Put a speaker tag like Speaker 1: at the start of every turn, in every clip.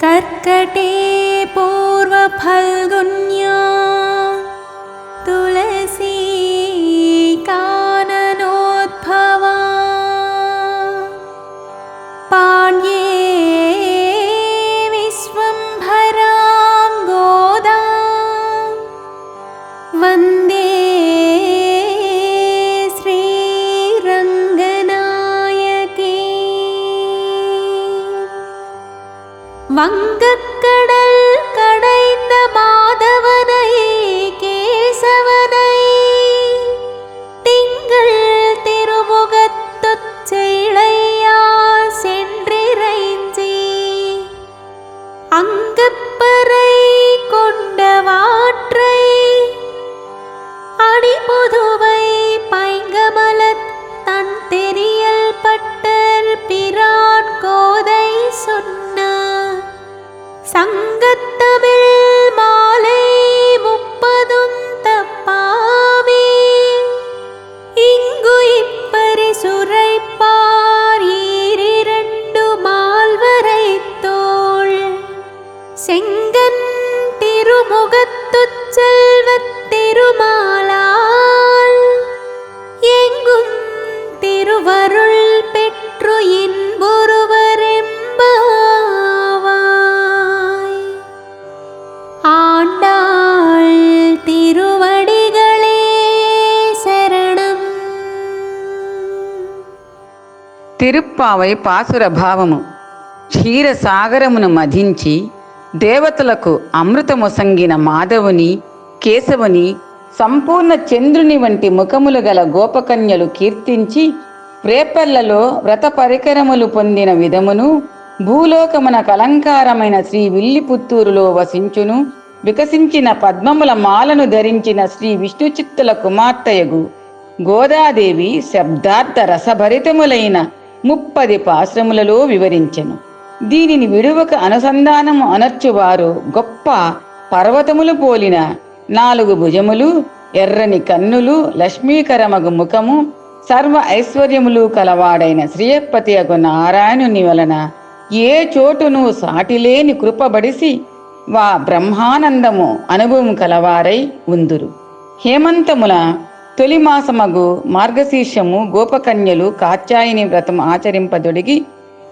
Speaker 1: कर्कटे पूर्वफल्गुन्या तुलसी काननोद्भवा पाण्ये विश्वम्भरां गोदा वन्दे வங்கக்கடல் கடைந்த மாதவனை கேசவனை திங்கள் திருமுகத்துச் செய்ளையார் சென்றிறைஞ்சி அங்கப்பறை கொண்டவாற்றை அணிபுதுவை பைங்கமலத் தன் தெரியல் பட்டர் பிரான் கோதை சொன்ன சங்கத்தமிழ் மாலை 30 தப்பாமே இங்கு இப்பரிசுரைப்பார் ஈரிரண்டு மால்வரை தோள் செங்கன் திருமுகத்துச் செல்வத் திருமாலால் எங்கும் திருவருள் பெற்று இன்புறுவரெம்பாவாய். ஆண்டாள் திருவடிகளே శరణం.
Speaker 2: తిరుప్పావై పాసుర భావము. క్షీరసాగరమును మధించి దేవతలకు అమృతమొసంగిన మాధవుని కేశవుని సంపూర్ణ చంద్రుని వంటి ముఖములు గల గోపకన్యలు కీర్తించి రేపల్లలో వ్రత పరికరములు పొందిన విధమును భూలోకమున కలంకారమైన శ్రీ విల్లిపుత్తూరులో వసించును వికసించిన పద్మముల మాలను ధరించిన శ్రీ విష్ణుచిత్తుల కుమార్తెయగు గోదాదేవి శబ్దార్థ రసభరితములైన 30 పాశ్రములలో వివరించెను. దీనిని విడువక అనుసంధానము అనర్చువారు గొప్ప పర్వతములు పోలిన 4 భుజములు, ఎర్రని కన్నులు, లక్ష్మీకరమగు ముఖము, సర్వ ఐశ్వర్యములు కలవాడైన శ్రీయపతి అగు నారాయణుని వలన ఏ చోటును సాటిలేని కృపబడిసి వా బ్రహ్మానందము అనుభవం కలవారై ఉందురు. హేమంతముల తొలి మాసమగు మార్గశీర్షము గోపకన్యలు కాత్యాయని వ్రతం ఆచరింపదొడిగి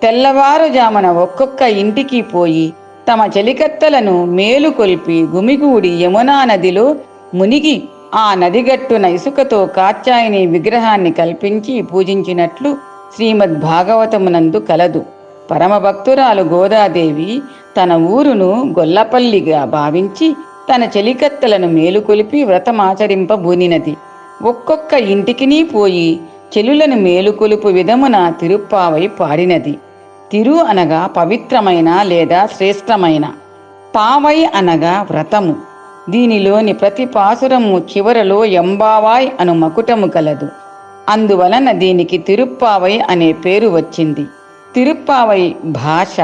Speaker 2: తెల్లవారుజామున ఒక్కొక్క ఇంటికి పోయి తమ చెలికత్తలను మేలుకొల్పి గుమిగూడి యమునా నదిలో మునిగి ఆ నదిగట్టున ఇసుకతో కాత్యాయని విగ్రహాన్ని కల్పించి పూజించినట్లు శ్రీమద్ భాగవతమునందు కలదు. పరమభక్తురాలు గోదాదేవి తన ఊరును గొల్లపల్లిగా భావించి తన చెలికత్తలను మేలుకొలిపి వ్రతమాచరింపబూనినది. ఒక్కొక్క ఇంటికినీ పోయి చెలులను మేలుకొలుపు విధమున తిరుప్పావై పాడినది. తిరు అనగా పవిత్రమైన లేదా శ్రేష్టమైన, పావై అనగా వ్రతము. దీనిలోని ప్రతి పాసురము చివరలో ఎంబావాయ్ అను మకుటము కలదు. అందువలన దీనికి తిరుప్పావై అనే పేరు వచ్చింది. తిరుప్పావై భాష,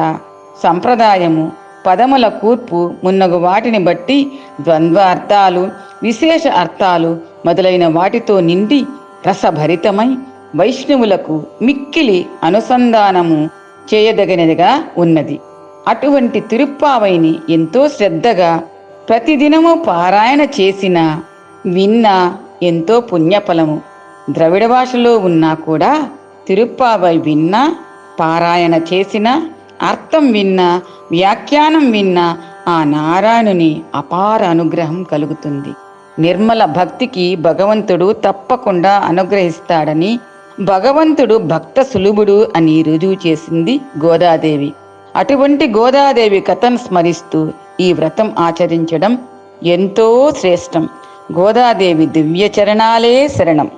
Speaker 2: సంప్రదాయము, పదముల కూర్పు మున్నగు వాటిని బట్టి ద్వంద్వార్థాలు, విశేష అర్థాలు మొదలైన వాటితో నిండి రసభరితమై వైష్ణవులకు మిక్కిలి అనుసంధానము చేయదగినదిగా ఉన్నది. అటువంటి తిరుప్పావైని ఎంతో శ్రద్ధగా ప్రతిదినము పారాయణ చేసినా విన్నా ఎంతో పుణ్యఫలము. ద్రవిడ భాషలో ఉన్నా కూడా తిరుప్పావై విన్నా, పారాయణ చేసినా, అర్థం విన్నా, వ్యాఖ్యానం విన్నా ఆ నారాయణుని అపార అనుగ్రహం కలుగుతుంది. నిర్మల భక్తికి భగవంతుడు తప్పకుండా అనుగ్రహిస్తాడని, భగవంతుడు భక్త సులభుడు అని రుజువు చేసింది గోదాదేవి. అటువంటి గోదాదేవి కథను స్మరిస్తూ ఈ వ్రతం ఆచరించడం ఎంతో శ్రేష్టం. గోదాదేవి దివ్య చరణాలే శరణం.